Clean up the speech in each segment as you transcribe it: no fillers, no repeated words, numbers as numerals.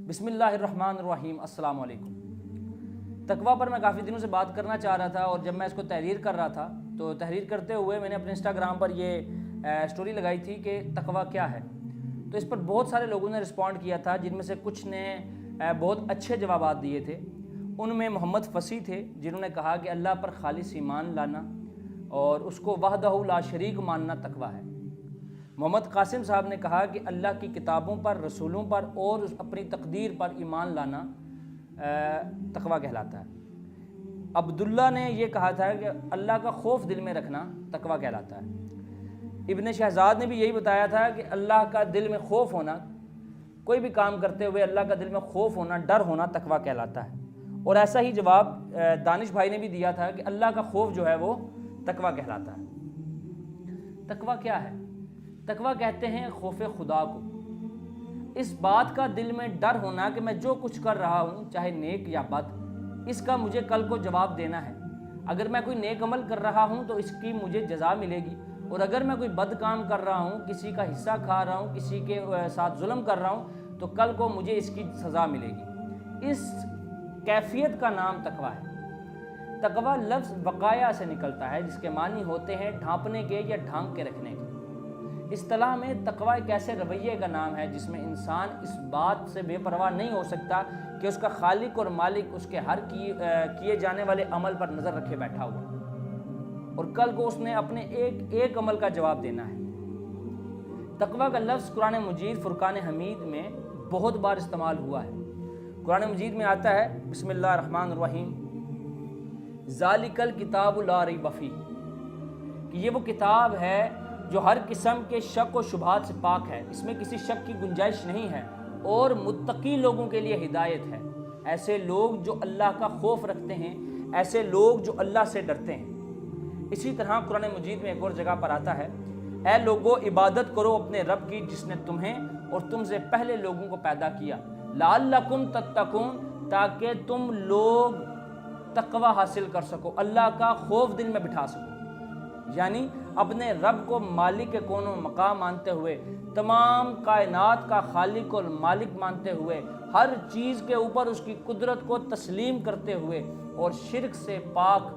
بسم اللہ الرحمن الرحیم۔ السلام علیکم۔ تقویٰ پر میں کافی دنوں سے بات کرنا چاہ رہا تھا، اور جب میں اس کو تحریر کر رہا تھا تو تحریر کرتے ہوئے میں نے اپنے انسٹاگرام پر یہ سٹوری لگائی تھی کہ تقویٰ کیا ہے۔ تو اس پر بہت سارے لوگوں نے رسپونڈ کیا تھا، جن میں سے کچھ نے بہت اچھے جوابات دیے تھے۔ ان میں محمد فصیح تھے، جنہوں نے کہا کہ اللہ پر خالص ایمان لانا اور اس کو وحدہ لا شریک ماننا تقویٰ ہے۔ محمد قاسم صاحب نے کہا کہ اللہ کی کتابوں پر، رسولوں پر اور اپنی تقدیر پر ایمان لانا تقویٰ کہلاتا ہے۔ عبداللہ نے یہ کہا تھا کہ اللہ کا خوف دل میں رکھنا تقویٰ کہلاتا ہے۔ ابن شہزاد نے بھی یہی بتایا تھا کہ اللہ کا دل میں خوف ہونا، کوئی بھی کام کرتے ہوئے اللہ کا دل میں خوف ہونا، ڈر ہونا تقویٰ کہلاتا ہے۔ اور ایسا ہی جواب دانش بھائی نے بھی دیا تھا کہ اللہ کا خوف جو ہے وہ تقویٰ کہلاتا ہے۔ تقویٰ کیا ہے؟ تقویٰ کہتے ہیں خوف خدا کو، اس بات کا دل میں ڈر ہونا کہ میں جو کچھ کر رہا ہوں، چاہے نیک یا بد، اس کا مجھے کل کو جواب دینا ہے۔ اگر میں کوئی نیک عمل کر رہا ہوں تو اس کی مجھے جزا ملے گی، اور اگر میں کوئی بد کام کر رہا ہوں، کسی کا حصہ کھا رہا ہوں، کسی کے ساتھ ظلم کر رہا ہوں، تو کل کو مجھے اس کی سزا ملے گی۔ اس کیفیت کا نام تقویٰ ہے۔ تقویٰ لفظ وقایا سے نکلتا ہے، جس کے معنی ہوتے ہیں ڈھانپنے کے یا ڈھانک کے رکھنے کے۔ اصطلاح میں تقویٰ ایک ایسے رویے کا نام ہے جس میں انسان اس بات سے بے پرواہ نہیں ہو سکتا کہ اس کا خالق اور مالک اس کے ہر کیے جانے والے عمل پر نظر رکھے بیٹھا ہوا، اور کل کو اس نے اپنے ایک عمل کا جواب دینا ہے۔ تقویٰ کا لفظ قرآن مجید فرقان حمید میں بہت بار استعمال ہوا ہے۔ قرآن مجید میں آتا ہے بسم اللہ الرحمن الرحیم، ذالک الکتاب لا ریب فیہ، کہ یہ وہ کتاب ہے جو ہر قسم کے شک و شبہات سے پاک ہے، اس میں کسی شک کی گنجائش نہیں ہے، اور متقی لوگوں کے لیے ہدایت ہے۔ ایسے لوگ جو اللہ کا خوف رکھتے ہیں، ایسے لوگ جو اللہ سے ڈرتے ہیں۔ اسی طرح قرآن مجید میں ایک اور جگہ پر آتا ہے، اے لوگو عبادت کرو اپنے رب کی جس نے تمہیں اور تم سے پہلے لوگوں کو پیدا کیا، لعلکم تتقون، تاکہ تم لوگ تقویٰ حاصل کر سکو، اللہ کا خوف دل میں بٹھا سکو۔ یعنی اپنے رب کو مالک کے کون و مقام مانتے ہوئے، تمام کائنات کا خالق اور مالک مانتے ہوئے، ہر چیز کے اوپر اس کی قدرت کو تسلیم کرتے ہوئے، اور شرک سے پاک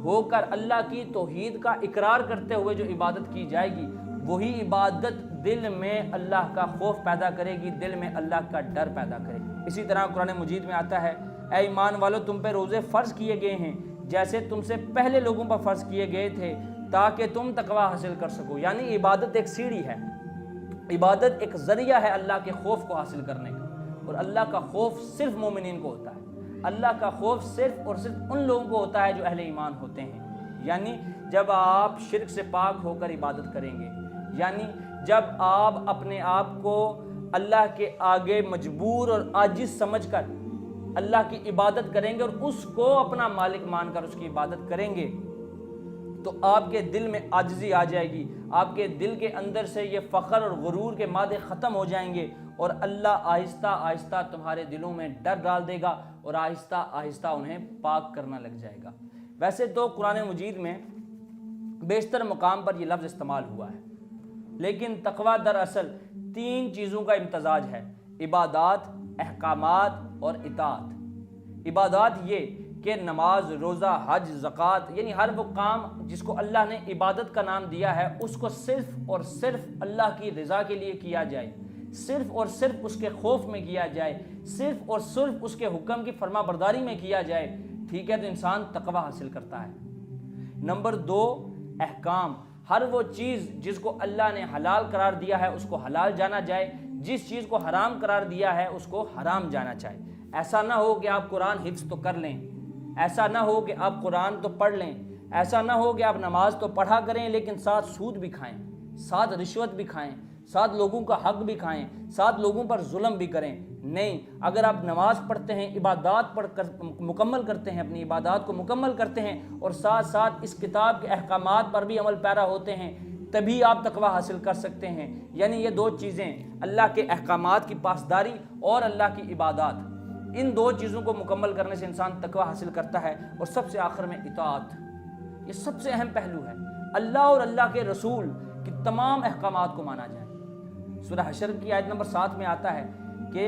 ہو کر اللہ کی توحید کا اقرار کرتے ہوئے جو عبادت کی جائے گی، وہی عبادت دل میں اللہ کا خوف پیدا کرے گی، دل میں اللہ کا ڈر پیدا کرے گی۔ اسی طرح قرآن مجید میں آتا ہے، اے ایمان والو تم پہ روزے فرض کیے گئے ہیں جیسے تم سے پہلے لوگوں پر فرض کیے گئے تھے، تاکہ تم تقویٰ حاصل کر سکو۔ یعنی عبادت ایک سیڑھی ہے، عبادت ایک ذریعہ ہے اللہ کے خوف کو حاصل کرنے کا، اور اللہ کا خوف صرف مومنین کو ہوتا ہے۔ اللہ کا خوف صرف اور صرف ان لوگوں کو ہوتا ہے جو اہل ایمان ہوتے ہیں۔ یعنی جب آپ شرک سے پاک ہو کر عبادت کریں گے، یعنی جب آپ اپنے آپ کو اللہ کے آگے مجبور اور عاجز سمجھ کر اللہ کی عبادت کریں گے اور اس کو اپنا مالک مان کر اس کی عبادت کریں گے، تو آپ کے دل میں عاجزی آ جائے گی، آپ کے دل کے اندر سے یہ فخر اور غرور کے مادے ختم ہو جائیں گے، اور اللہ آہستہ آہستہ تمہارے دلوں میں ڈر ڈال دے گا، اور آہستہ آہستہ انہیں پاک کرنا لگ جائے گا۔ ویسے تو قرآن مجید میں بیشتر مقام پر یہ لفظ استعمال ہوا ہے، لیکن تقویٰ دراصل 3 چیزوں کا امتزاج ہے: عبادات، احکامات اور اطاعت۔ عبادات یہ کہ نماز، روزہ، حج، زکوٰۃ، یعنی ہر وہ کام جس کو اللہ نے عبادت کا نام دیا ہے، اس کو صرف اور صرف اللہ کی رضا کے لیے کیا جائے، صرف اور صرف اس کے خوف میں کیا جائے، صرف اور صرف اس کے حکم کی فرما برداری میں کیا جائے، ٹھیک ہے، تو انسان تقویٰ حاصل کرتا ہے۔ نمبر 2، احکام، ہر وہ چیز جس کو اللہ نے حلال قرار دیا ہے اس کو حلال جانا جائے، جس چیز کو حرام قرار دیا ہے اس کو حرام جانا چاہے۔ ایسا نہ ہو کہ آپ قرآن حفظ تو کر لیں، ایسا نہ ہو کہ آپ قرآن تو پڑھ لیں، ایسا نہ ہو کہ آپ نماز تو پڑھا کریں لیکن ساتھ سود بھی کھائیں، ساتھ رشوت بھی کھائیں، ساتھ لوگوں کا حق بھی کھائیں، ساتھ لوگوں پر ظلم بھی کریں۔ نہیں، اگر آپ نماز پڑھتے ہیں، عبادات پڑھ کر مکمل کرتے ہیں، اپنی عبادات کو مکمل کرتے ہیں، اور ساتھ ساتھ اس کتاب کے احکامات پر بھی عمل پیرا ہوتے ہیں، تبھی آپ تقویٰ حاصل کر سکتے ہیں۔ یعنی یہ 2 چیزیں، اللہ کے احکامات کی پاسداری اور اللہ کی عبادات، ان 2 چیزوں کو مکمل کرنے سے انسان تقویٰ حاصل کرتا ہے۔ اور سب سے آخر میں اطاعت، یہ سب سے اہم پہلو ہے، اللہ اور اللہ کے رسول کی تمام احکامات کو مانا جائے۔ سورہ حشر کی آیت نمبر 7 میں آتا ہے کہ